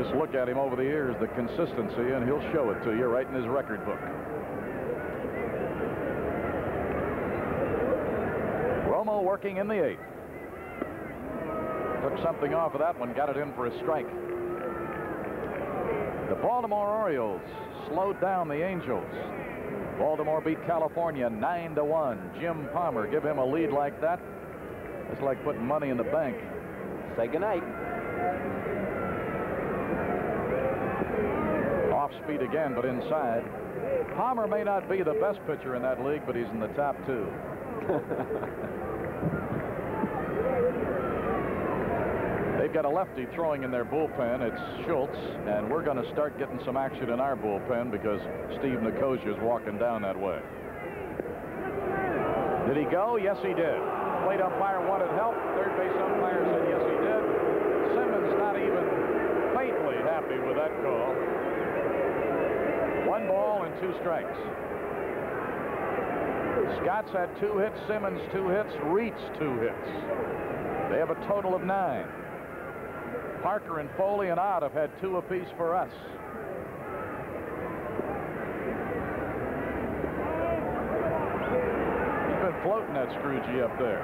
Just look at him over the years, the consistency, and he'll show it to you right in his record book. Romo working in the 8th. Took something off of that one, got it in for a strike. The Baltimore Orioles slowed down the Angels. Baltimore beat California 9-1. Jim Palmer, give him a lead like that. It's like putting money in the bank. Say goodnight. Off speed again, but inside. Palmer may not be the best pitcher in that league, but he's in the top 2. They've got a lefty throwing in their bullpen. It's Schultz, and we're going to start getting some action in our bullpen because Steve Nicosia is walking down that way. Did he go? Yes, he did. Plate umpire wanted help. Third base umpire said yes, he did. Simmons not even faintly happy with that call. 1 ball and 2 strikes. Scott's had 2 hits, Simmons 2 hits, Reitz 2 hits. They have a total of 9. Parker and Foley and Ott have had 2 apiece for us. He's been floating that Scroogey up there.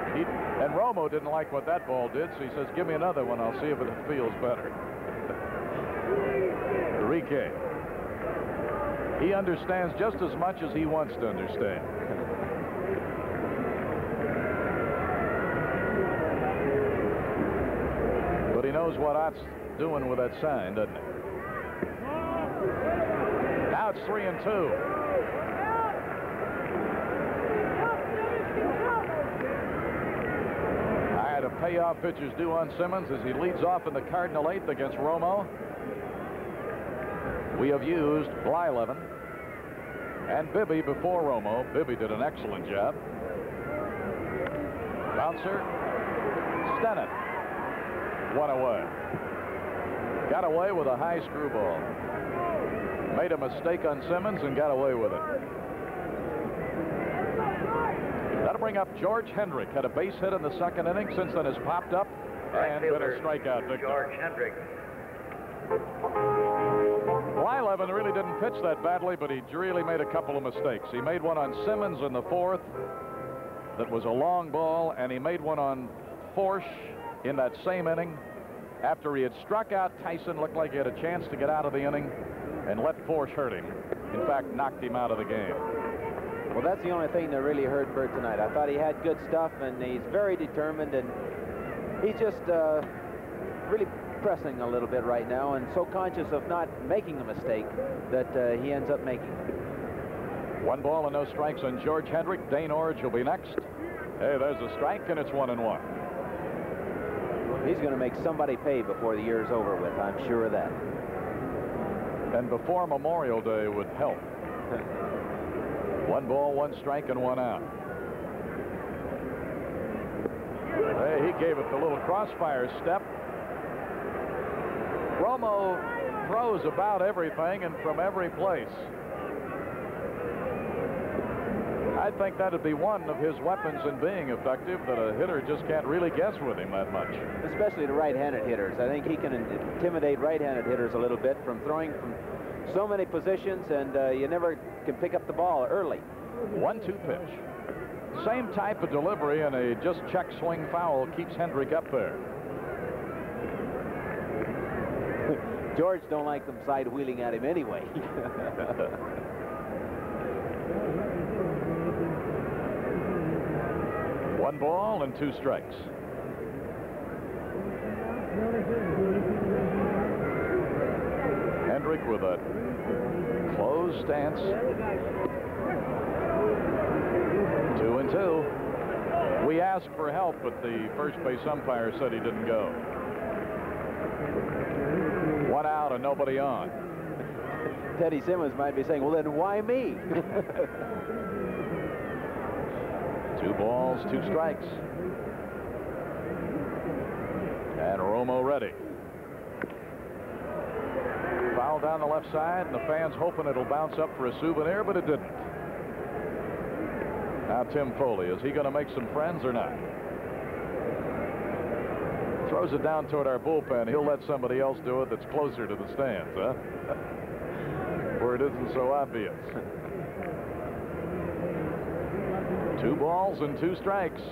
And Romo didn't like what that ball did, so he says, give me another one. I'll see if it feels better. Enrique. He understands just as much as he wants to understand. But he knows what Ott's doing with that sign, doesn't he? Now it's 3-2. I had a payoff pitcher's due on Simmons as he leads off in the Cardinal 8th against Romo. We have used Blyleven and Bibby before Romo. Bibby did an excellent job. Bouncer, Stennett. 1 away. Got away with a high screwball. Made a mistake on Simmons and got away with it. That'll bring up George Hendrick. Had a base hit in the 2nd inning. Since then has popped up and been a strikeout victim. George Hendrick. Blyleven really didn't pitch that badly, but he really made a couple of mistakes. He made one on Simmons in the 4th that was a long ball, and he made one on Forsch in that same inning. After he had struck out Tyson, looked like he had a chance to get out of the inning and let Forsch hurt him. In fact, knocked him out of the game. Well, that's the only thing that really hurt Bert tonight. I thought he had good stuff, and he's very determined, and he's just really pressing a little bit right now, and so conscious of not making a mistake that he ends up making. 1 ball and no strikes on George Hendrick. Dane Orge will be next. Hey, there's a strike, and it's 1-1. He's going to make somebody pay before the year's over with. I'm sure of that. And before Memorial Day would help. 1 ball, 1 strike, and 1 out. Hey, he gave it the little crossfire step. Romo throws about everything and from every place. I think that'd be one of his weapons in being effective, that a hitter just can't really guess with him that much. Especially the right-handed hitters. I think he can intimidate right-handed hitters a little bit from throwing from so many positions, and you never can pick up the ball early. 1-2 pitch. Same type of delivery, and a just check swing foul keeps Hendrick up there. George don't like them side-wheeling at him anyway. 1 ball and 2 strikes. Hendrick with a closed stance. 2-2. We asked for help, but the first base umpire said he didn't go. 1 out and nobody on. Teddy Simmons might be saying, well, then why me? 2 balls, 2 strikes. And Romo ready. Foul down the left side, and the fans hoping it'll bounce up for a souvenir, but it didn't. Now Tim Foley, is he going to make some friends or not? throws it down toward our bullpen. He'll let somebody else do it that's closer to the stands, huh? Where it isn't so obvious. 2 balls and 2 strikes.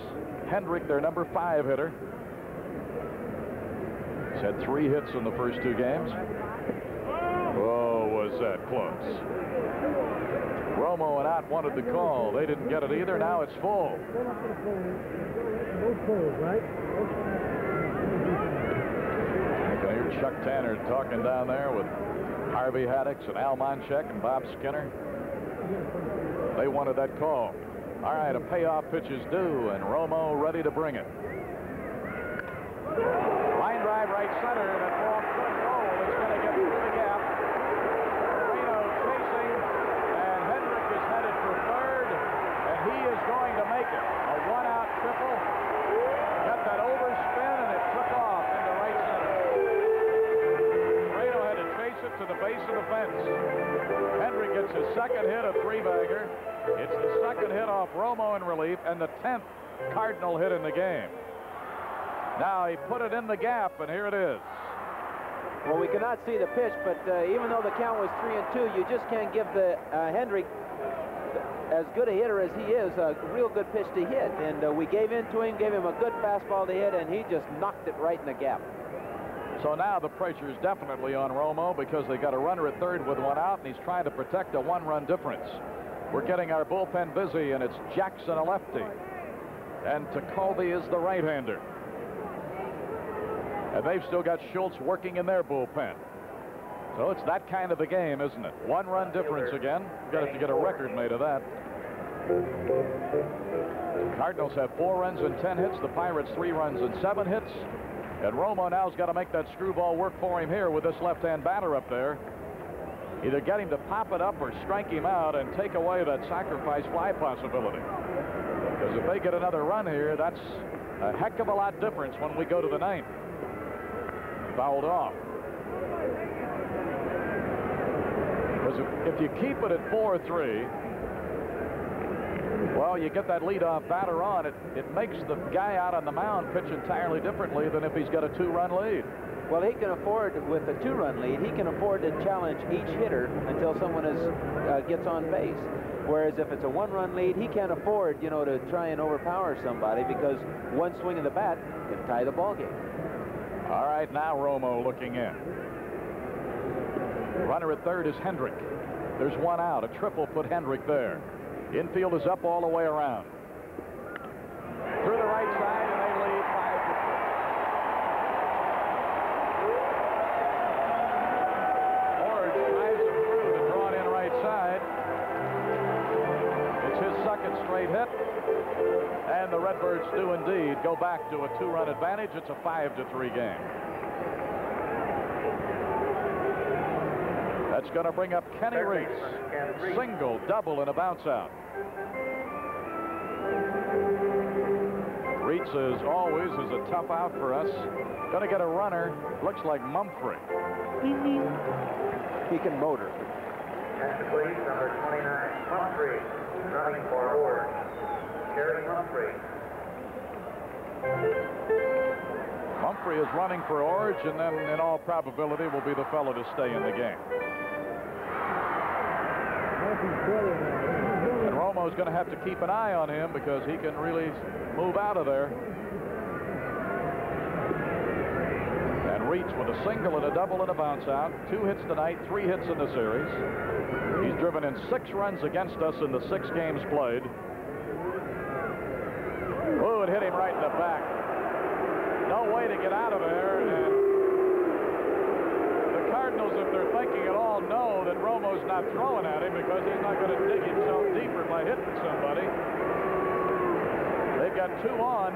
Hendrick, their number 5 hitter. He's had 3 hits in the first 2 games. Oh, was that close. Romo and Ott wanted the call. They didn't get it either. Now it's full. You can hear Chuck Tanner talking down there with Harvey Haddix and Al Monchek and Bob Skinner. They wanted that call. All right, a payoff pitch is due, and Romo ready to bring it. Line drive right center, and that ball could roll. It's going to get through the gap. Reno chasing, and Hendrick is headed for third, and he is going to make it. A 1-out triple. Got that overspin, and it took off into right center. Reno had to chase it to the base of the fence. Hendrick gets his second hit, a 3-bagger. It's the second hit off Romo in relief, and the 10th Cardinal hit in the game. Now he put it in the gap, and here it is. Well, we cannot see the pitch, but even though the count was 3-2, you just can't give the Hendrick, as good a hitter as he is, a real good pitch to hit. And we gave in to him, gave him a good fastball to hit, and he just knocked it right in the gap. So now the pressure is definitely on Romo because they got a runner at third with 1 out, and he's trying to protect a 1-run difference. We're getting our bullpen busy, and it's Jackson, a lefty, and Tekulve is the right-hander. And they've still got Schultz working in their bullpen. So it's that kind of a game, isn't it? 1-run difference again. Got to get a record made of that. The Cardinals have 4 runs and 10 hits. The Pirates 3 runs and 7 hits. And Romo now's got to make that screwball work for him here with this left-hand batter up there. Either get him to pop it up or strike him out and take away that sacrifice fly possibility. Because if they get another run here, that's a heck of a lot difference when we go to the 9th. Fouled off. Because if you keep it at 4-3, well, you get that leadoff batter on. It makes the guy out on the mound pitch entirely differently than if he's got a 2-run lead. Well, he can afford, with a 2-run lead, he can afford to challenge each hitter until someone gets on base. Whereas if it's a 1-run lead, he can't afford, to try and overpower somebody because one swing of the bat can tie the ball game. All right, now Romo looking in. Runner at third is Hendrick. There's 1 out. A triple put Hendrick there. Infield is up all the way around. Through the right side, and they lead 5-3. Orange drives him through the drawn-in right side. It's his second straight hit. And the Redbirds do indeed go back to a 2-run advantage. It's a 5-3 game. That's going to bring up Kenny Reitz. Single, double, and a bounce out. Reitz, as always, is a tough out for us. Going to get a runner. Looks like Mumphrey. He can motor. Next, please, number 29, Mumphrey, running for Orange. Gary Mumphrey. Mumphrey is running for Orange, and then in all probability will be the fellow to stay in the game. And Romo's going to have to keep an eye on him because he can really move out of there. And Reitz with a single and a double and a bounce out. 2 hits tonight, 3 hits in the series. He's driven in 6 runs against us in the 6 games played. Oh, it hit him right in the back. No way to get out of there. And the Cardinals, if they're thinking at all, know that Romo's not throwing at him because he's not going to dig himself deeper by hitting somebody. They've got 2 on.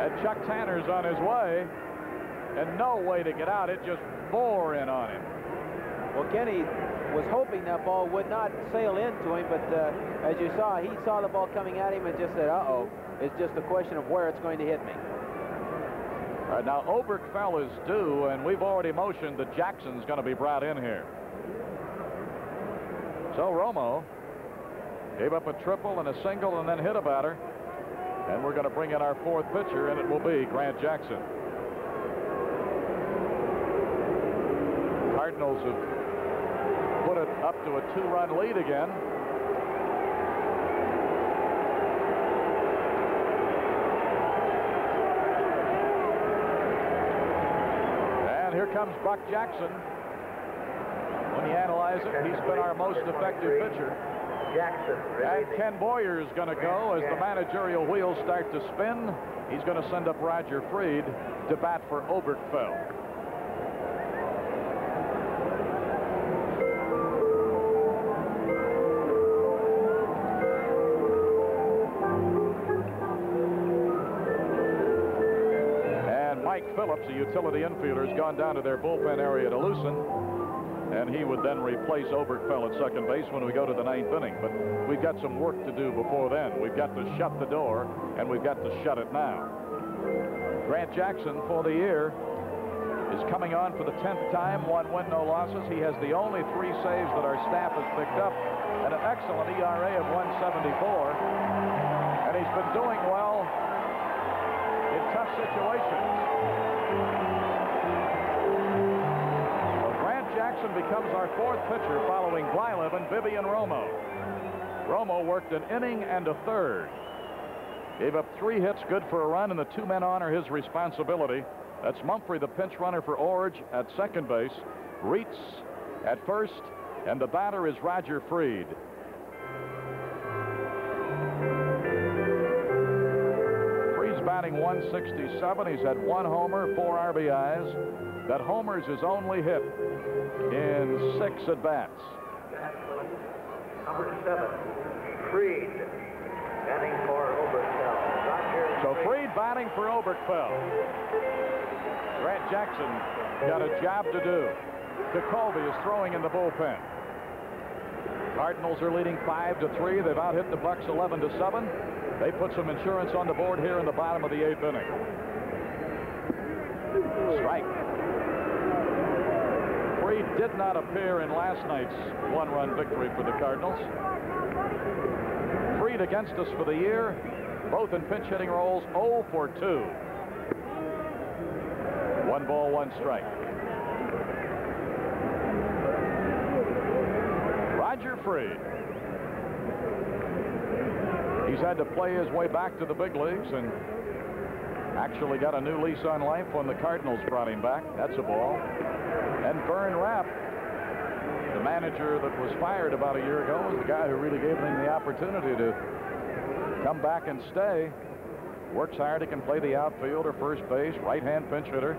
And Chuck Tanner's on his way. And no way to get out. It just bore in on him. Well, Kenny was hoping that ball would not sail into him, but as you saw, he saw the ball coming at him and just said, uh-oh. It's just a question of where it's going to hit me. All right, now Oberkfell is due, and we've already motioned that Jackson's going to be brought in here. So Romo gave up a triple and a single and then hit a batter. And we're going to bring in our fourth pitcher, and it will be Grant Jackson. Cardinals have put it up to a 2-run lead again. And here comes Buck Jackson. When you analyze it, he's been our most effective pitcher. Jackson. And Ken Boyer's going to go as the managerial wheels start to spin. He's going to send up Roger Freed to bat for Oberkfell. And Mike Phillips, a utility infielder, has gone down to their bullpen area to loosen. And he would then replace Oberkfell at second base when we go to the 9th inning. But we've got some work to do before then. We've got to shut the door, and we've got to shut it now. Grant Jackson, for the year, is coming on for the 10th time, 1 win, no losses. He has the only 3 saves that our staff has picked up, and an excellent ERA of 1.74. And he's been doing well in tough situations. Jackson becomes our fourth pitcher following Blylev and Vivian Romo. Romo worked an inning and a third. Gave up 3 hits, good for a run, and the 2 men on are his responsibility. That's Mumphrey, the pinch runner for Orge at second base, Reitz at first, and the batter is Roger Freed. Freed's batting 167. He's had 1 homer, 4 RBIs. That homer's his only hit in 6 at-bats. Number 7, Freed, batting for Oberkfell. So Freed batting for Oberkfell. Grant Jackson got a job to do. DeColby is throwing in the bullpen. Cardinals are leading 5-3. They've out-hit the Bucks 11-7. They put some insurance on the board here in the bottom of the 8th inning. Strike. Freed did not appear in last night's 1-run victory for the Cardinals. Freed against us for the year, both in pinch hitting roles, 0 for 2. 1 ball, 1 strike. Roger Freed. He's had to play his way back to the big leagues and actually got a new lease on life when the Cardinals brought him back. That's a ball. And Vern Rapp, the manager that was fired about a year ago, was the guy who really gave him the opportunity to come back and stay. Works hard. He can play the outfield or first base, right-hand pinch hitter.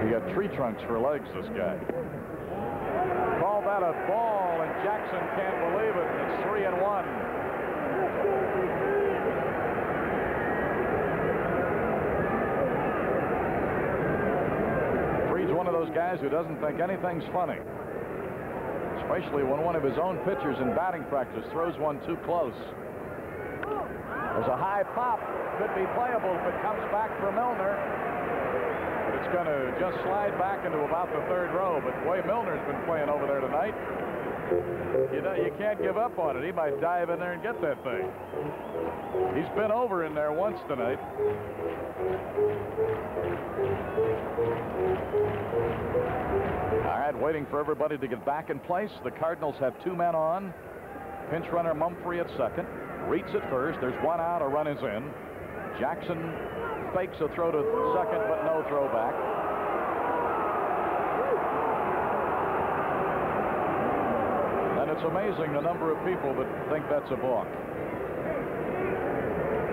He got tree trunks for legs, this guy. Call that a ball, and Jackson can't believe it. It's 3-1. One of those guys who doesn't think anything's funny, especially when one of his own pitchers in batting practice throws one too close. There's a high pop, could be playable if it comes back for Milner, but it's going to just slide back into about the 3rd row. But the way Milner's been playing over there tonight, you know, you can't give up on it. He might dive in there and get that thing. He's been over in there once tonight. All right, waiting for everybody to get back in place. The Cardinals have 2 men on. Pinch runner Mumphrey at second. Reitz at first. There's 1 out. A run is in. Jackson fakes a throw to second, but no throw back. And it's amazing the number of people that think that's a balk.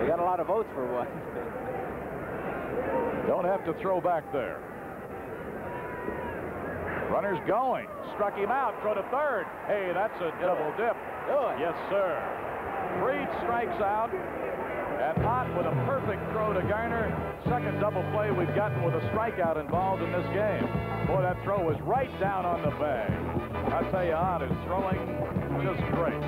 They got a lot of votes for one. Don't have to throw back there. Runner's going. Struck him out. Throw to third. Hey, that's a double dip. Yes, sir. Freed strikes out. And Ott with a perfect throw to Garner. Second double play we've gotten with a strikeout involved in this game. Boy, that throw was right down on the bag. I tell you, Ott is throwing just great.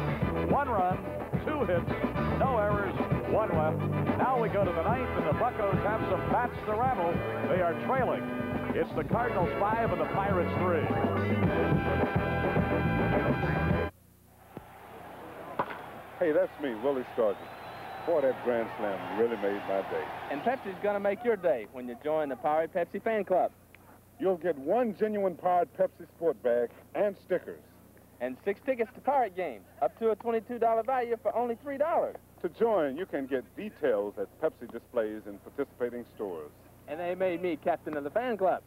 1 run, 2 hits, no errors, 1 left. Now we go to the 9th, and the Buccos have some bats to rattle. They are trailing. It's the Cardinals 5 and the Pirates 3. 8 Hey, that's me, Willie Sturgis. Boy, that Grand Slam really made my day. And Pepsi's going to make your day when you join the Powered Pepsi Fan Club. You'll get one genuine Powered Pepsi sport bag and stickers. And 6 tickets to Pirate games, up to a $22 value for only $3. To join, you can get details at Pepsi displays in participating stores. And they made me captain of the fan club.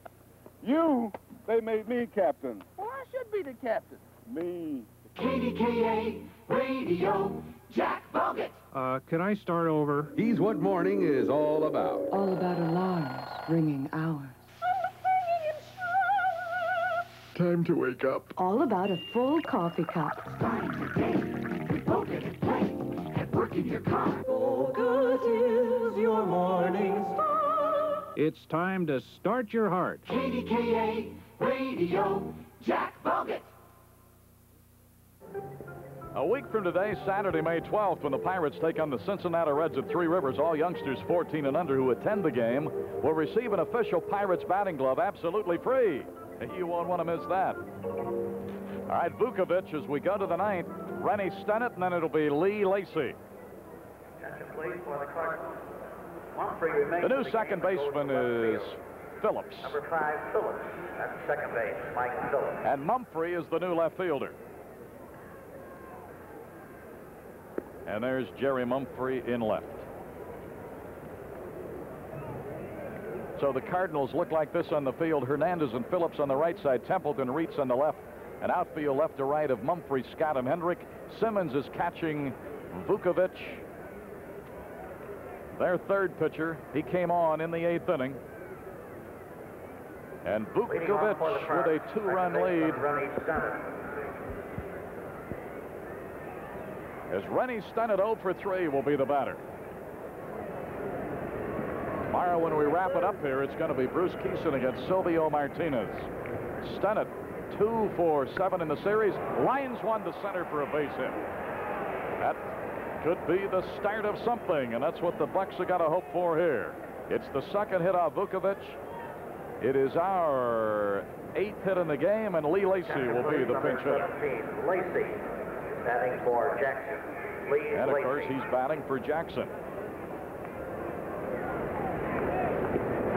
You? They made me captain. Well, I should be the captain. Me. KDKA Radio, Jack Bogut. Can I start over? He's what morning is all about. All about alarms ringing hours. Time to wake up. All about a full coffee cup. Starting your day with Bogut and play at work in your car. Bogut is your morning star. It's time to start your heart. KDKA Radio, Jack Bogut. A week from today, Saturday, May 12th, when the Pirates take on the Cincinnati Reds at Three Rivers, all youngsters 14 and under who attend the game will receive an official Pirates batting glove absolutely free. You won't want to miss that. All right, Vukovic, as we go to the ninth, Rennie Stennett, and then it'll be Lee Lacy. Attention, please, for the Cardinals. Mumphrey remains The new in the second game and goes baseman to left is field. Phillips. Number 5, Phillips. That's second base, Mike Phillips. And Mumphrey is the new left fielder. And there's Jerry Mumphrey in left. So the Cardinals look like this on the field. Hernandez and Phillips on the right side. Templeton, Reitz on the left. An outfield left to right of Mumphrey, Scott, and Hendrick. Simmons is catching Vukovic. Their third pitcher. He came on in the 8th inning. And Vukovic with a 2-run lead. As Rennie Stennett 0 for 3 will be the batter. Tomorrow when we wrap it up here, it's going to be Bruce Keeson against Silvio Martinez. Stennett 2 for 7 in the series. Lines one to center for a base hit. That could be the start of something, and that's what the Bucks have got to hope for here. It's the second hit off Vukovic. It is our 8th hit in the game, and Lee Lacy will be the pinch hitter. 17, Lacy, batting for Jackson. Lee And of Lacy. course, he's batting for Jackson.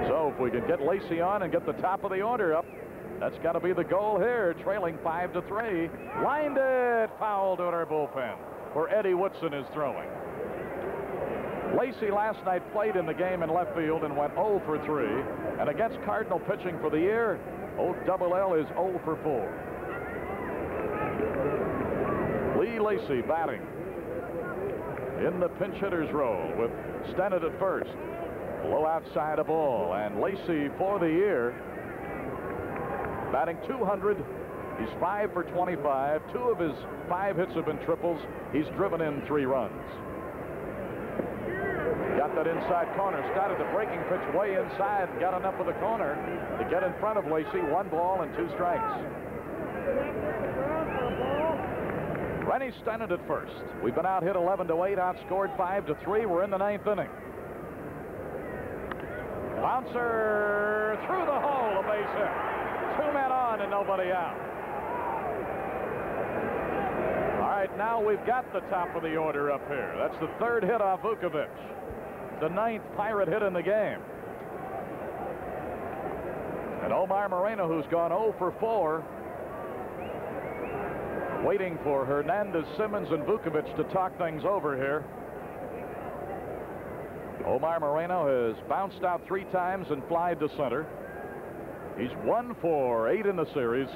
So if we can get Lacy on and get the top of the order up, that's got to be the goal here. Trailing 5-3. Lined it, foul to our bullpen, where Eddie Woodson is throwing. Lacy last night played in the game in left field and went 0 for 3. And against Cardinal pitching for the year, Old Double L is 0 for 4. Lee Lacy batting in the pinch hitter's role with Stennett at first. Low outside a ball, and Lacy for the year batting 200. He's 5 for 25. 2 of his 5 hits have been triples. He's driven in 3 runs. Got that inside corner, started the breaking pitch way inside, and got enough of the corner to get in front of Lacy. 1 ball and 2 strikes. Rennie Stennett at first. We've been out hit 11-8, outscored 5-3. We're in the 9th inning. Bouncer through the hole, a base hit. 2 men on and nobody out. All right, now we've got the top of the order up here. That's the 3rd hit off Vukovic. The 9th Pirate hit in the game. And Omar Moreno, who's gone 0 for 4, waiting for Hernandez, Simmons, and Vukovic to talk things over here. Omar Moreno has bounced out 3 times and flied to center. He's 1 for 8 in the series.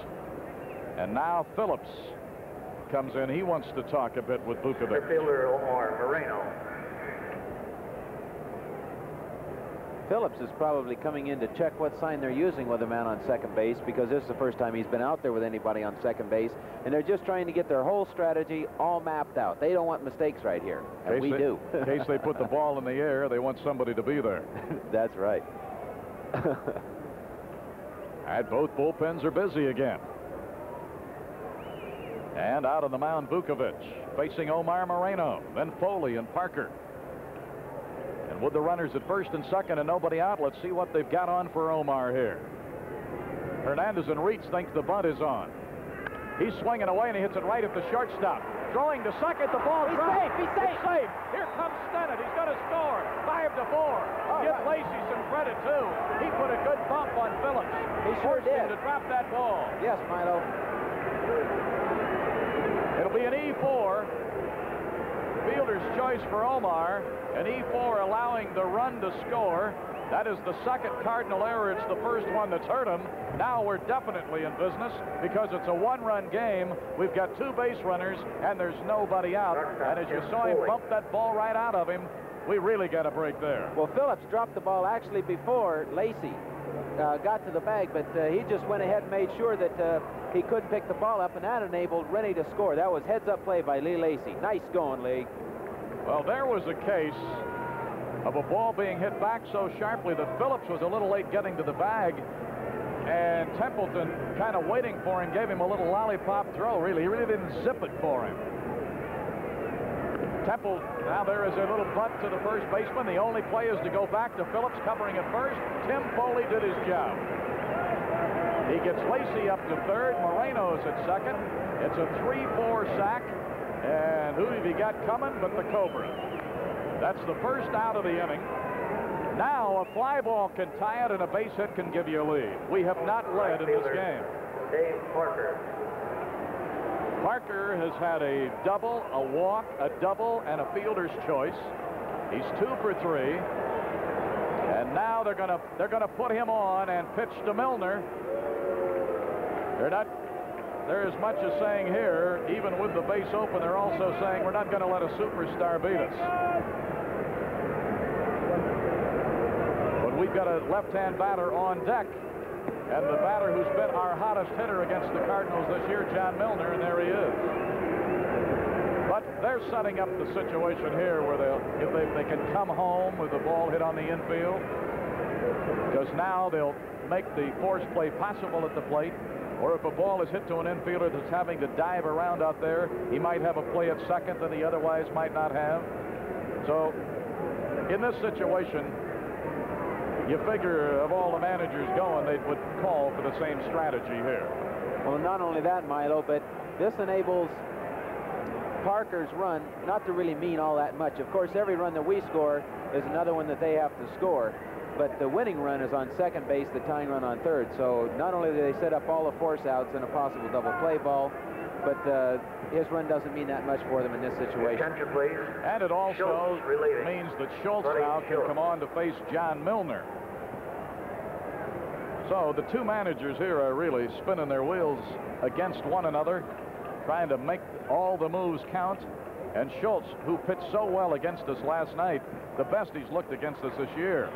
And now Phillips comes in. He wants to talk a bit with Vukovic. Fielder Omar Moreno. Phillips is probably coming in to check what sign they're using with a man on second base, because this is the first time he's been out there with anybody on second base, and they're just trying to get their whole strategy all mapped out. They don't want mistakes right here, and we do. In case they put the ball in the air, they want somebody to be there. That's right. And both bullpens are busy again. And out on the mound, Vukovic facing Omar Moreno, then Foley and Parker. And with the runners at first and second and nobody out, let's see what they've got on for Omar here. Hernandez and Reitz think the bunt is on. He's swinging away and he hits it right at the shortstop. Throwing to second, the ball He's dropped. safe, he's safe. It's safe. Here comes Stennett. He's going to score. 5-4. Give Lacey some credit, too. He put a good bump on Phillips. He sure Forced him did. to drop that ball. Yes, Milo. It'll be an E4. Fielder's choice for Omar. An E4 allowing the run to score. That is the second Cardinal error. It's the first one that's hurt him. Now we're definitely in business because it's a one-run game. We've got 2 base runners, and there's nobody out. And as you saw him bump that ball right out of him, we really got a break there. Well, Phillips dropped the ball actually before Lacey got to the bag, but he just went ahead and made sure that he couldn't pick the ball up, and that enabled Rennie to score. That was heads-up play by Lee Lacey. Nice going, Lee. Well, there was a case of a ball being hit back so sharply that Phillips was a little late getting to the bag, and Templeton kind of waiting for him, gave him a little lollipop throw, really. He really didn't zip it for him. Temple, now there is a little bunt to the first baseman. The only play is to go back to Phillips covering at first. Tim Foley did his job. He gets Lacey up to third. Moreno's at second. It's a 3-4 sack. And who have you got coming but the Cobra? That's the first out of the inning. Now a fly ball can tie it and a base hit can give you a lead. We have not led in this game. Dave Parker. Parker has had a double, a walk, a double, and a fielder's choice. He's 2 for 3. And now they're gonna put him on and pitch to Milner. They're as much as saying here, even with the base open, they're also saying we're not going to let a superstar beat us. But we've got a left-hand batter on deck. And the batter who's been our hottest hitter against the Cardinals this year, John Milner, and there he is. But they're setting up the situation here where if they can come home with the ball hit on the infield, because now they'll make the force play possible at the plate. Or if a ball is hit to an infielder that's having to dive around out there, he might have a play at second that he otherwise might not have. So in this situation, you figure of all the managers going, they would call for the same strategy here. Well, not only that, Milo, but this enables Parker's run not to really mean all that much. Of course, every run that we score is another one that they have to score. But the winning run is on second base, the tying run on third. So not only do they set up all the force outs and a possible double play ball, but his run doesn't mean that much for them in this situation. Attention, please. And it also means that Schultz now can come on to face John Milner. So the 2 managers here are really spinning their wheels against one another, trying to make all the moves count. And Schultz, who pitched so well against us last night, the best he's looked against us this year.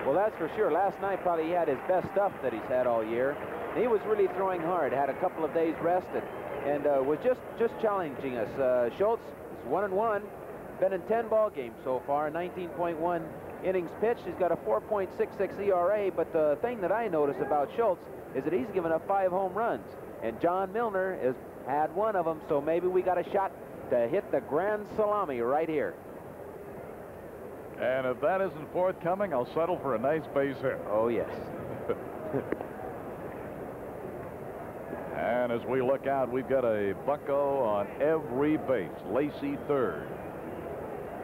Well, that's for sure. Last night probably he had his best stuff that he's had all year. He was really throwing hard. Had a couple of days rested, and was just challenging us. Schultz is 1-1. Been in 10 ball games so far. 19.1 innings pitched. He's got a 4.66 ERA. But the thing that I notice about Schultz is that he's given up 5 home runs, and John Milner has had 1 of them. So maybe we got a shot to hit the grand salami right here. And if that isn't forthcoming, I'll settle for a nice base hit. Oh, yes. And as we look out, we've got a bucko on every base. Lacey third.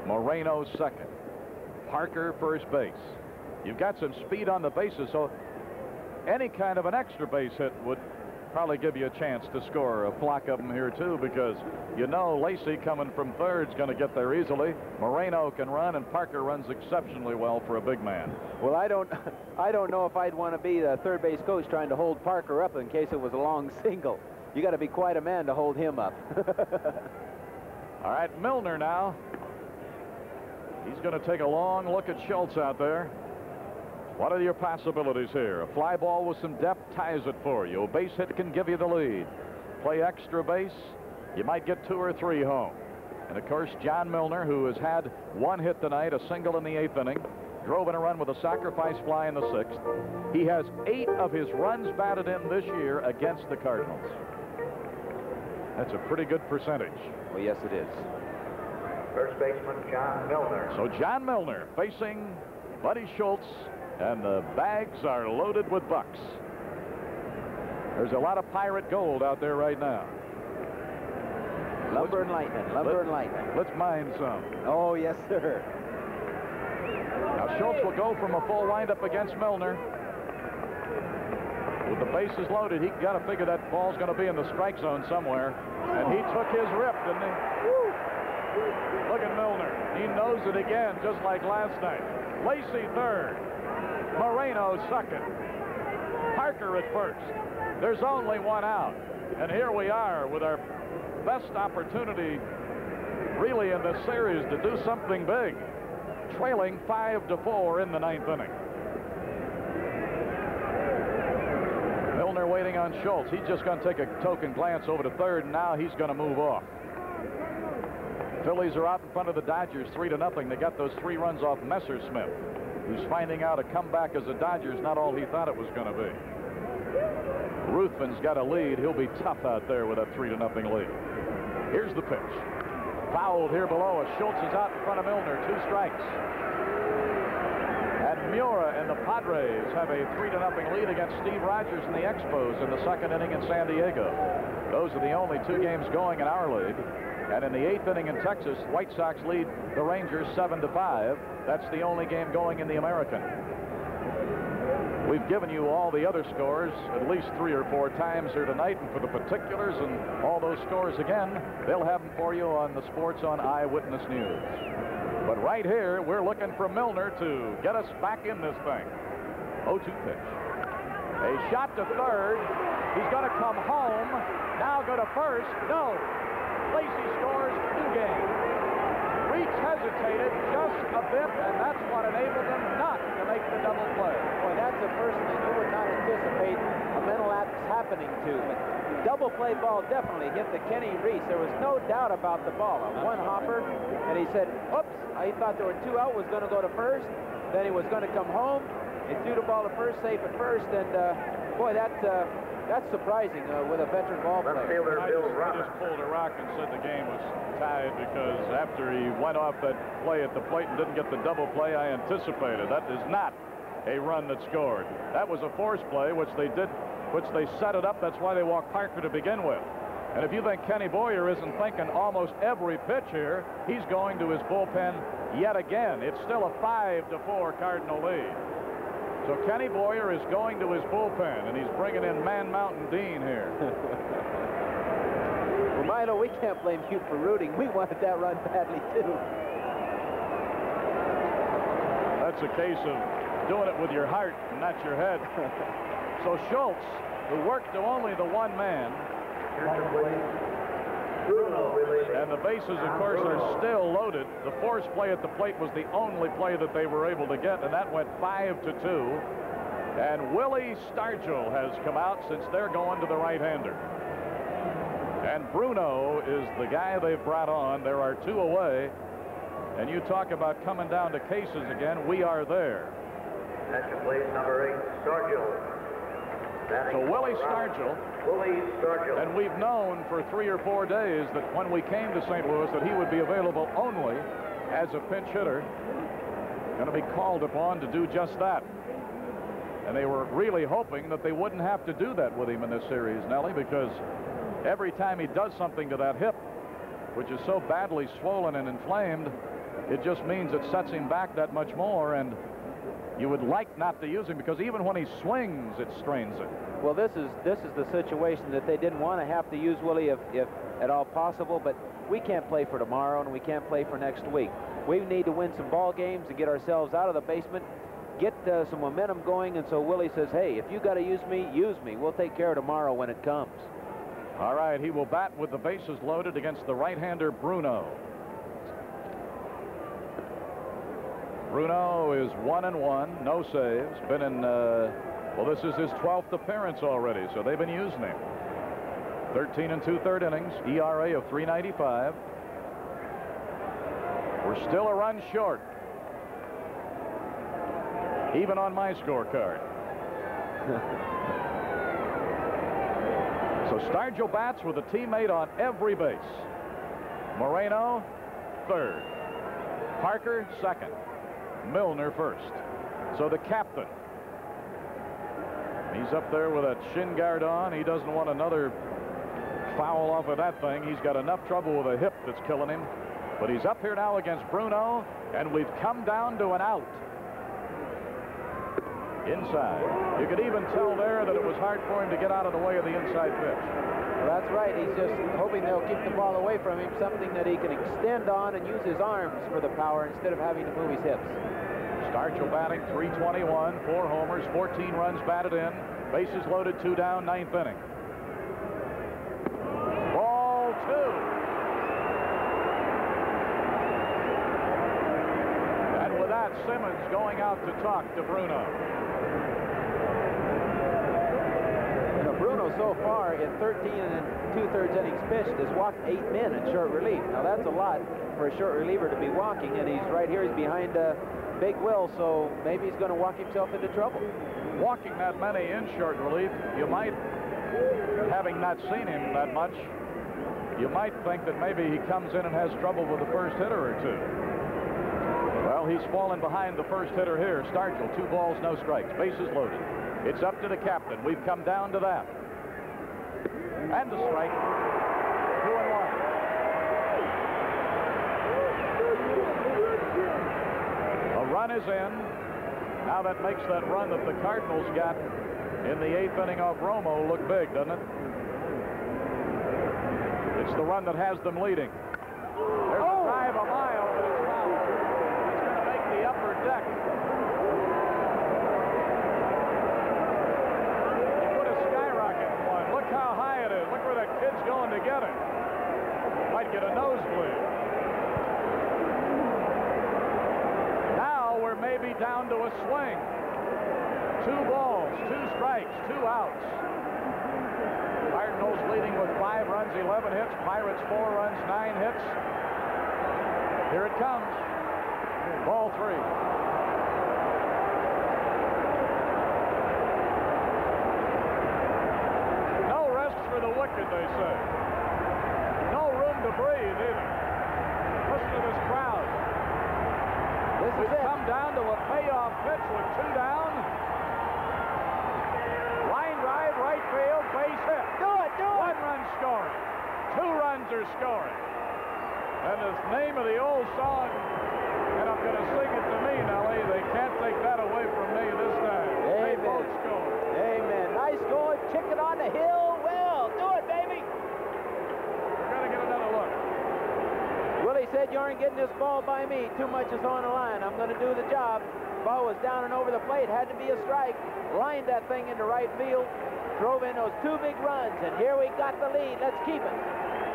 Moreno second. Parker first base. You've got some speed on the bases, so any kind of an extra base hit would probably give you a chance to score a flock of them here, too, because you know Lacey coming from third is going to get there easily. Moreno can run, and Parker runs exceptionally well for a big man. Well, I don't know if I'd want to be the third base coach trying to hold Parker up in case it was a long single. You got to be quite a man to hold him up. All right, Milner now. He's going to take a long look at Schultz out there. What are your possibilities here? A fly ball with some depth ties it for you. A base hit can give you the lead. Play extra base, you might get 2 or 3 home. And of course, John Milner, who has had 1 hit tonight, a single in the 8th inning, drove in a run with a sacrifice fly in the 6th. He has 8 of his runs batted in this year against the Cardinals. That's a pretty good percentage. Well, yes, it is. First baseman John Milner. So John Milner facing Buddy Schultz, and the bags are loaded with bucks. There's a lot of pirate gold out there right now. Lumber and lightning. Lumber and lightning. Let's mine some. Oh, yes, sir. Now Schultz will go from a full windup against Milner. With the bases loaded, he got to figure that ball's going to be in the strike zone somewhere. And he took his rip, didn't he? Woo. Look at Milner. He knows it again, just like last night. Lacy third. Moreno second. Parker at first. There's only one out. And here we are with our best opportunity really in this series to do something big. Trailing 5-4 in the 9th inning. Milner waiting on Schultz. He's just going to take a token glance over to third, and now he's going to move off. Phillies are out in front of the Dodgers 3-0. They got those 3 runs off Messersmith, who's finding out a comeback as a Dodger is not all he thought it was going to be. Ruthven's got a lead. He'll be tough out there with that 3-0 lead. Here's the pitch. Fouled here below us. Schultz is out in front of Milner. 2 strikes. And Miura and the Padres have a 3-0 lead against Steve Rogers and the Expos in the 2nd inning in San Diego. Those are the only 2 games going in our league. And in the 8th inning in Texas, White Sox lead the Rangers 7-5. That's the only game going in the American. We've given you all the other scores at least 3 or 4 times here tonight, and for the particulars and all those scores again, they'll have them for you on the Sports on Eyewitness News. But right here, we're looking for Milner to get us back in this thing. 0-2 pitch. A shot to third. He's going to come home. Now go to first. No. Lacy scores 2 games. Reach hesitated just a bit, and that's what enabled him not to make the double play. Boy, that's the first thing you would not anticipate a mental lapse happening to. But double play ball definitely hit the Kenny Reese. There was no doubt about the ball. A one hopper, and he said, oops, he thought there were 2 out, was going to go to first. Then he was going to come home. He threw the ball to first, safe at first, and boy, that's surprising with a veteran ball player. I just pulled a rock and said the game was tied because after he went off that play at the plate and didn't get the double play I anticipated. That is not a run that scored. That was a force play, which they set it up. That's why they walked Parker to begin with. And if you think Kenny Boyer isn't thinking almost every pitch here, he's going to his bullpen yet again. It's still a 5-4 Cardinal lead. So Kenny Boyer is going to his bullpen, and he's bringing in Man Mountain Dean here. Well, Milo, we can't blame you for rooting. We wanted that run badly, too. That's a case of doing it with your heart and not your head. So Schultz, who worked to only the one man, and the bases, of course, are still loaded. The force play at the plate was the only play that they were able to get, and that went 5-2. And Willie Stargell has come out since they're going to the right-hander. And Bruno is the guy they've brought on. There are 2 away. And you talk about coming down to cases again. We are there. That's your place, number 8, Stargell. So Willie Stargell. And we've known for 3 or 4 days that when we came to St. Louis that he would be available only as a pinch hitter. Going to be called upon to do just that. And they were really hoping that they wouldn't have to do that with him in this series, Nellie, because every time he does something to that hip, which is so badly swollen and inflamed, it just means it sets him back that much more. And you would like not to use him because even when he swings, it strains it. Well, this is the situation that they didn't want to have to use Willie if at all possible, but we can't play for tomorrow and we can't play for next week. We need to win some ball games and get ourselves out of the basement, get some momentum going, and so Willie says, hey, if you got to use me, use me. We'll take care of tomorrow when it comes. All right, he will bat with the bases loaded against the right-hander Bruno. Bruno is 1-1, no saves. Been in, well, this is his 12th appearance already, so they've been using him. 13 2/3 innings, ERA of 3.95. We're still a run short, even on my scorecard. So Stargell bats with a teammate on every base. Moreno, third. Parker, second. Milner first. So the captain, he's up there with a shin guard on. He doesn't want another foul off of that thing. He's got enough trouble with a hip that's killing him. But he's up here now against Bruno, and we've come down to an out. Inside. You could even tell there that it was hard for him to get out of the way of the inside pitch. Well, that's right. He's just hoping they'll keep the ball away from him, something that he can extend on and use his arms for the power instead of having to move his hips. Stargell batting, 321, 4 homers, 14 runs batted in. Bases loaded, 2 down, 9th inning. Ball 2. And with that, Simmons going out to talk to Bruno. You know, Bruno so far in 13 and 2/3 innings pitched has walked 8 men in short relief. Now that's a lot for a short reliever to be walking, and he's right here. He's behind Big Will, so maybe he's going to walk himself into trouble. Walking that many in short relief, you might, having not seen him that much, you might think that maybe he comes in and has trouble with the first hitter or two. Well, he's fallen behind the first hitter here. Stargell, 2 balls, no strikes. Bases loaded. It's up to the captain. We've come down to that. And the strike. 2-1. A run is in. Now that makes that run that the Cardinals got in the 8th inning off Romo look big, doesn't it? It's the run that has them leading. There's a drive a mile, but it's foul. It's going to make the upper deck. He put a skyrocket in one. Look how high it is. Look where that kid's going to get it. Might get a nosebleed. Now we're maybe down to a swing. 2 balls, 2 strikes, 2 outs. Cardinals leading with 5 runs, 11 hits. Pirates 4 runs, 9 hits. Here it comes. Ball 3. No rest for the wicked, they say. No room to breathe either. Listen to this crowd. We've come down to a payoff pitch with 2 down. Line drive, right field, base hit. Do it, do it. 1 run scoring. 2 runs are scoring. And the name of the old song, and I'm going to sing it to me, Nellie, they can't take that away from me this time. They both scored. Amen. Nice going. Chicken on the hill. Well, do it, baby. We're going to get another look. Willie said, you aren't getting this ball by me. Too much is on the line. I'm going to do the job. Ball was down and over the plate. Had to be a strike. Lined that thing into right field. Drove in those 2 big runs. And here we got the lead. Let's keep it.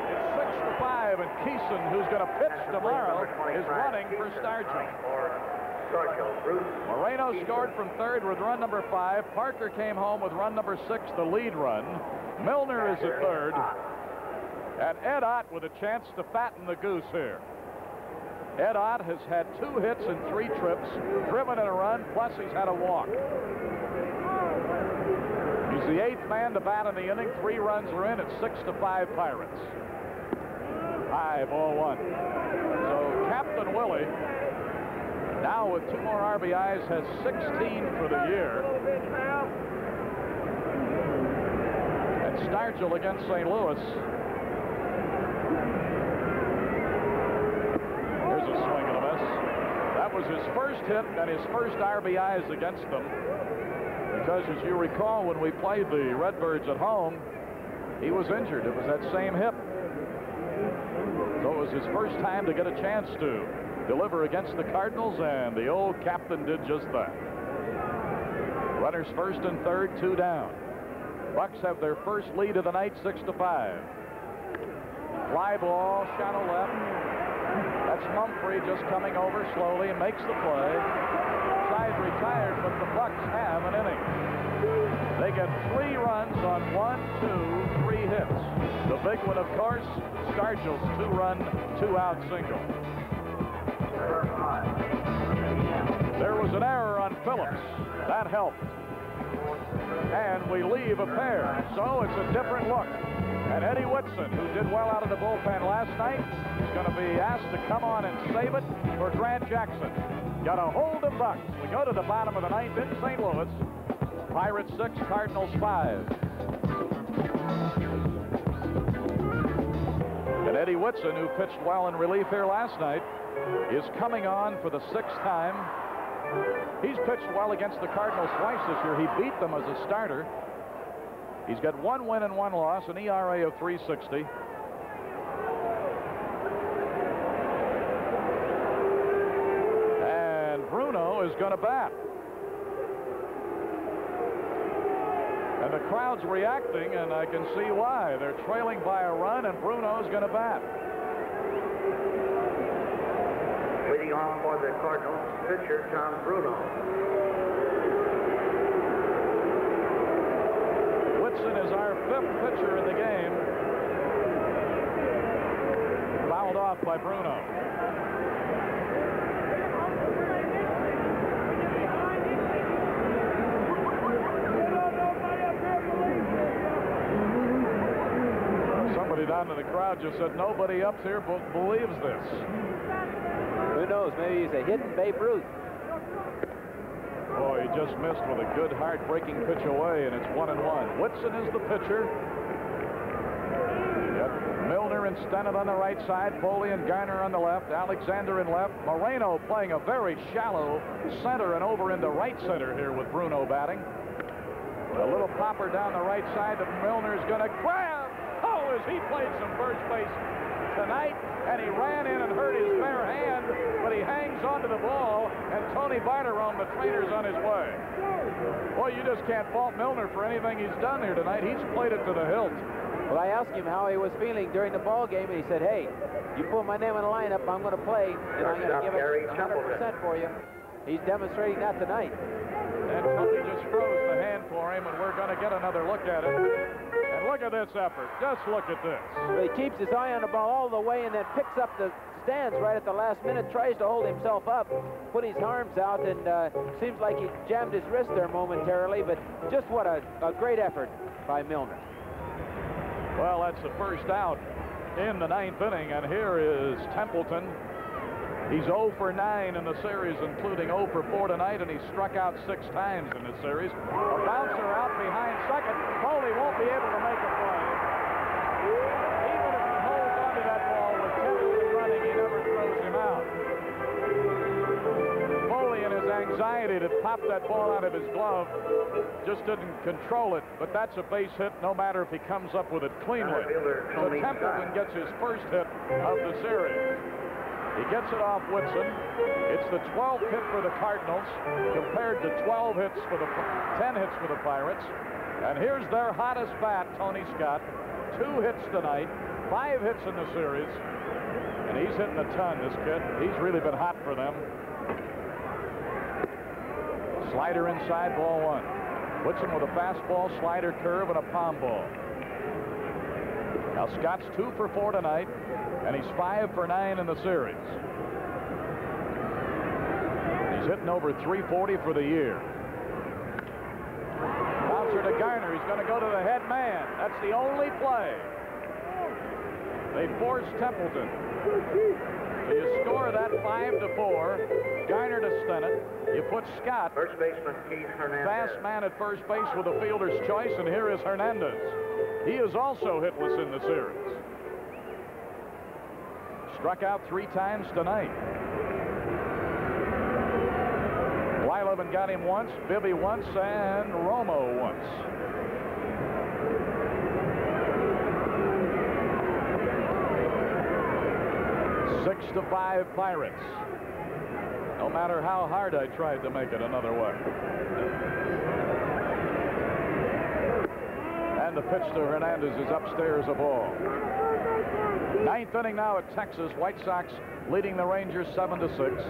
It's 6-5, and Keeson, who's going to pitch tomorrow, is running for Stargell. Moreno scored from 3rd with run number 5. Parker came home with run number 6, the lead run. Milner is at 3rd. And Ed Ott with a chance to fatten the goose here. Ed Ott has had 2 hits and 3 trips, driven in a run, plus he's had a walk. He's the 8th man to bat in the inning. 3 runs are in. It's 6-5 Pirates. High, ball 1. So Captain Willie, now with 2 more RBIs, has 16 for the year. And Stargell against St. Louis. Here's a swing and a miss. That was his first hit and his first RBIs against them. Because as you recall, when we played the Redbirds at home, he was injured. It was that same hip. So it was his first time to get a chance to deliver against the Cardinals, and the old captain did just that. Runners 1st and 3rd, 2 down. Bucks have their first lead of the night, 6-5. Fly ball, shallow left. That's Mumphrey just coming over slowly and makes the play. Side retired, but the Bucks have an inning. They get 3 runs on 1, 2, 3 hits. The big one, of course, Stargell's 2-run, 2-out single. There was an error on Phillips. That helped. And we leave a pair. So it's a different look. And Eddie Whitson, who did well out of the bullpen last night, is going to be asked to come on and save it for Grant Jackson. Got a hold of Bucks. We go to the bottom of the 9th in St. Louis. Pirates 6, Cardinals 5. And Eddie Whitson, who pitched well in relief here last night, is coming on for the 6th time. He's pitched well against the Cardinals twice this year. He beat them as a starter. He's got 1 win and 1 loss, an ERA of 3.60. And Bruno is going to bat. And the crowd's reacting, and I can see why. They're trailing by a run, and Bruno's going to bat. Leading off for the Cardinals, pitcher John Bruno. Whitson is our 5th pitcher in the game. Fouled off by Bruno. Somebody down in the crowd just said nobody up here believes this. Who knows? Maybe he's a hidden Babe Ruth. Oh, he just missed with a good, hard-breaking pitch away, and it's 1-1. Whitson is the pitcher. Yep. Milner and Stennett on the right side. Foley and Garner on the left. Alexander in left. Moreno playing a very shallow center and over into right center here with Bruno batting. A little popper down the right side that Milner's going to grab. Oh, as he played some first base tonight, and he ran in and hurt his bare hand, but he hangs onto the ball, and Tony Barterome, the trainer's on his way. Boy, you just can't fault Milner for anything he's done here tonight. He's played it to the hilt. Well, I asked him how he was feeling during the ball game, and he said, hey, you put my name in the lineup, I'm going to play, and I'm going to give it 100% for you. He's demonstrating that tonight. And Tony just froze the hand for him, and we're going to get another look at it. And look at this effort. Just look at this. Well, he keeps his eye on the ball all the way and then picks up the stands right at the last minute, tries to hold himself up, put his arms out, and seems like he jammed his wrist there momentarily, but just what a great effort by Milner. Well, that's the first out in the 9th inning, and here is Templeton. He's 0 for 9 in the series, including 0 for 4 tonight, and he struck out 6 times in this series. A bouncer out behind second. Foley won't be able to make a play. Even if he holds onto that ball with Templeton running, he never throws him out. Foley, in his anxiety to pop that ball out of his glove, just didn't control it, but that's a base hit no matter if he comes up with it cleanly. So Templeton gets his first hit of the series. He gets it off Whitson. It's the 12th hit for the Cardinals compared to 10 hits for the Pirates. And here's their hottest bat, Tony Scott. 2 hits tonight, 5 hits in the series. And he's hitting a ton, this kid. He's really been hot for them. Slider inside, ball 1. Whitson with a fastball, slider, curve, and a palm ball. Now Scott's 2 for 4 tonight, and he's 5 for 9 in the series. He's hitting over 340 for the year. Bouncer to Garner. He's going to go to the head man. That's the only play. They force Templeton. So you score that 5-4. Garner to Stennett. You put Scott, First baseman Keith Hernandez. fast man at first base with a fielder's choice, and here is Hernandez. He is also hitless in the series. Struck out 3 times tonight. Blyleven got him once, Bibby once, and Romo once. Six to 5 Pirates. No matter how hard I tried to make it another way. And the pitch to Hernandez is upstairs, a ball. 9th inning now at Texas. White Sox leading the Rangers 7-6.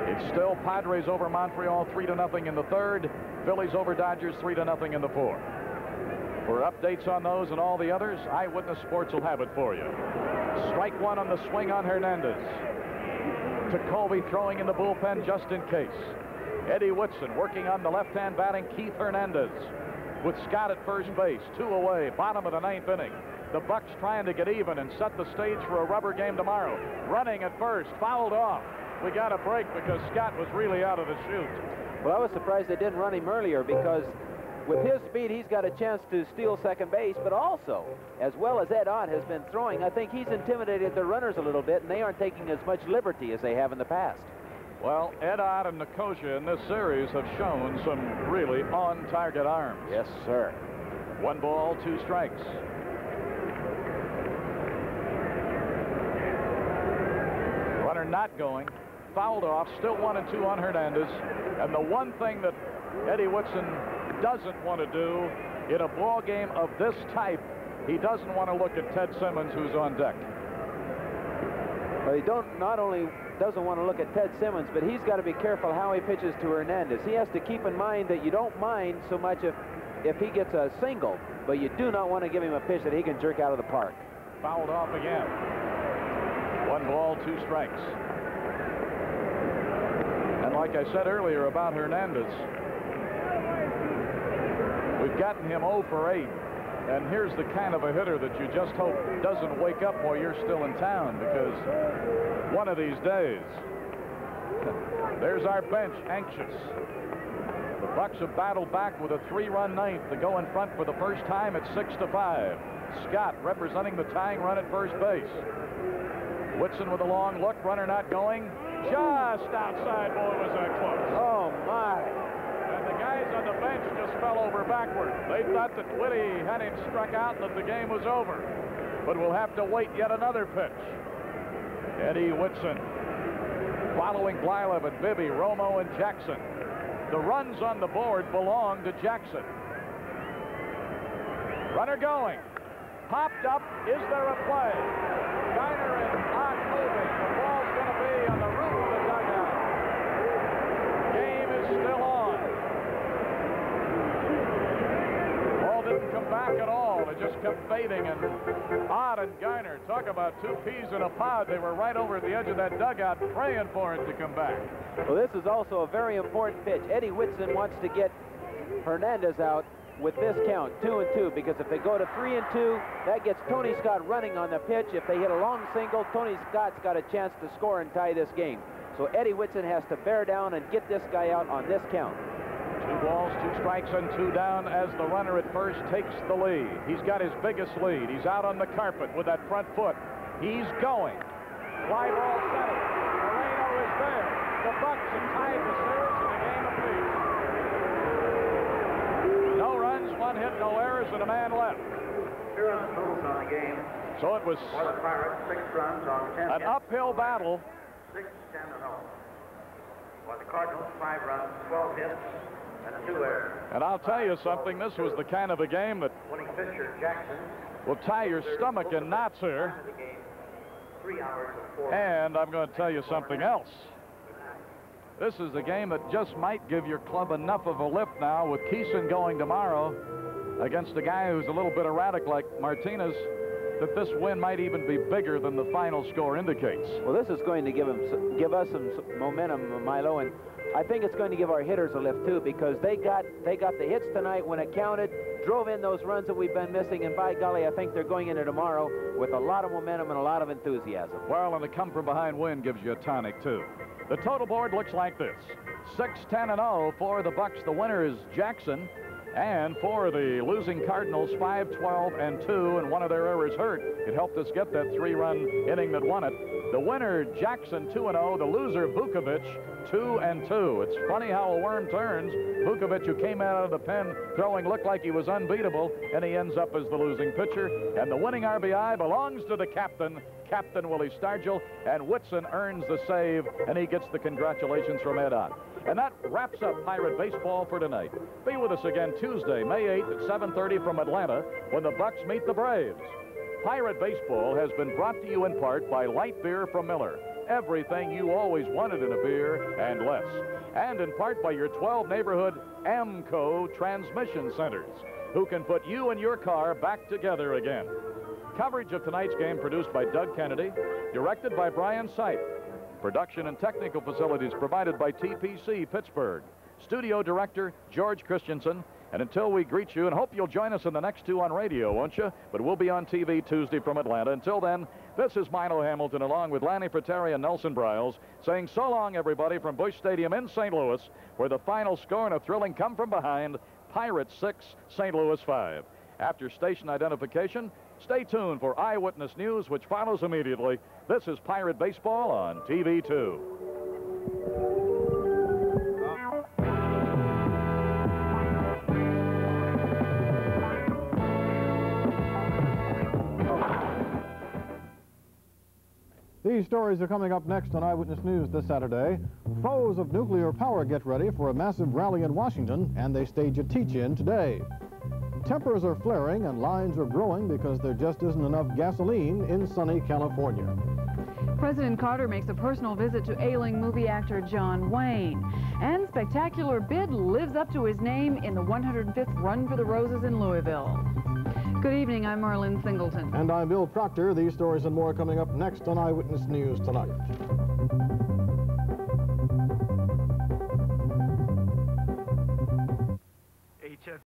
It's still Padres over Montreal 3-0 in the 3rd. Phillies over Dodgers 3-0 in the 4th. For updates on those and all the others, Eyewitness Sports will have it for you. Strike 1 on the swing on Hernandez. Jacoby throwing in the bullpen just in case. Eddie Whitson working on the left-hand batting Keith Hernandez. With Scott at first base, 2 away, bottom of the 9th inning. The Bucks trying to get even and set the stage for a rubber game tomorrow. Running at first, fouled off. We got a break because Scott was really out of the chute. Well, I was surprised they didn't run him earlier because with his speed, he's got a chance to steal second base, but also, as well as Ed Ott has been throwing, I think he's intimidated the runners a little bit, and they aren't taking as much liberty as they have in the past. Well, Ed Ott and Nicosia in this series have shown some really on-target arms. Yes, sir. 1 ball, 2 strikes. Runner not going. Fouled off. Still 1-2 on Hernandez. And the one thing that Eddie Whitson doesn't want to do in a ball game of this type, he doesn't want to look at Ted Simmons, who's on deck. Well, he not only doesn't want to look at Ted Simmons, but he's got to be careful how he pitches to Hernandez. He has to keep in mind that you don't mind so much if he gets a single, but you do not want to give him a pitch that he can jerk out of the park. Fouled off again. 1 ball, 2 strikes. And like I said earlier about Hernandez, we've gotten him 0 for 8. And here's the kind of a hitter that you just hope doesn't wake up while you're still in town, because one of these days, there's our bench anxious. The Bucks have battled back with a 3-run ninth to go in front for the first time at 6-5. Scott representing the tying run at first base. Whitson with a long look, runner not going. Just outside, boy, was that close. Oh, my. And the guys on the bench just fell over backward. They thought that Whitty had him struck out and that the game was over. But we'll have to wait yet another pitch. Eddie Whitson following Blyleven, Bibby, Romo, and Jackson. The runs on the board belong to Jackson. Runner going. Popped up. Is there a play? Geiner and Ott moving. The ball's going to be on the roof of the dugout. Game is still on. Ball didn't come back at all. It just kept fading. And Ott and Geiner, talk about 2 peas in a pod. They were right over at the edge of that dugout praying for it to come back. Well, this is also a very important pitch. Eddie Whitson wants to get Hernandez out with this count, 2-2, because if they go to 3-2, that gets Tony Scott running on the pitch. If they hit a long single, Tony Scott's got a chance to score and tie this game. So Eddie Whitson has to bear down and get this guy out on this count. 2 balls, 2 strikes, and 2 down as the runner at first takes the lead. He's got his biggest lead. He's out on the carpet with that front foot. He's going. Fly ball center. Moreno is there. The Bucks have tied the series in a game apiece. No runs, 1 hit, no errors, and a man left. 2 runs total on the game. So it was For the Pirates, 6 runs on 10 an hits. uphill battle. 6-10-0. For the Cardinals, 5 runs, 12 hits, and 2 errors. And I'll tell you something, this was the kind of a game that Winning pitcher Jackson will tie your stomach in knots here. 3 hours and 4 And I'm going to tell you something else. This is a game that just might give your club enough of a lift now, with Keeson going tomorrow against a guy who's a little bit erratic like Martinez, that this win might even be bigger than the final score indicates. Well, this is going to give us some momentum, Milo, and I think it's going to give our hitters a lift too, because they got the hits tonight when it counted, drove in those runs that we've been missing, and by golly, I think they're going into tomorrow with a lot of momentum and a lot of enthusiasm. Well, and a come-from-behind win gives you a tonic too. The total board looks like this: 6-10-0 for the Bucks. The winner is Jackson. And for the losing Cardinals, 5-12-2, and one of their errors hurt. It helped us get that 3-run inning that won it. The winner, Jackson, 2-0. The loser, Vukovic, 2-2. It's funny how a worm turns. Vukovic, who came out of the pen throwing, looked like he was unbeatable, and he ends up as the losing pitcher. And the winning RBI belongs to the captain, Captain Willie Stargell, and Whitson earns the save, and he gets the congratulations from Ed Ott. And that wraps up Pirate Baseball for tonight. Be with us again Tuesday, May 8th at 7:30 from Atlanta when the Bucks meet the Braves. Pirate Baseball has been brought to you in part by light beer from Miller. Everything you always wanted in a beer and less. And in part by your 12 neighborhood AMCO transmission centers, who can put you and your car back together again. Coverage of tonight's game produced by Doug Kennedy, directed by Brian Sipe. Production and technical facilities provided by TPC Pittsburgh. Studio director George Christensen. And until we greet you, and hope you'll join us in the next 2 on radio, won't you? But we'll be on TV Tuesday from Atlanta. Until then, this is Milo Hamilton along with Lanny Fratteri and Nelson Briles saying so long, everybody, from Busch Stadium in St. Louis, where the final score and a thrilling come from behind Pirates 6, St. Louis 5. After station identification, stay tuned for Eyewitness News, which follows immediately. This is Pirate Baseball on TV 2. These stories are coming up next on Eyewitness News this Saturday. Foes of nuclear power get ready for a massive rally in Washington, and they stage a teach-in today. Tempers are flaring and lines are growing because there just isn't enough gasoline in sunny California. President Carter makes a personal visit to ailing movie actor John Wayne. And spectacular bid lives up to his name in the 105th Run for the Roses in Louisville. Good evening, I'm Marlene Singleton. And I'm Bill Proctor. These stories and more coming up next on Eyewitness News tonight.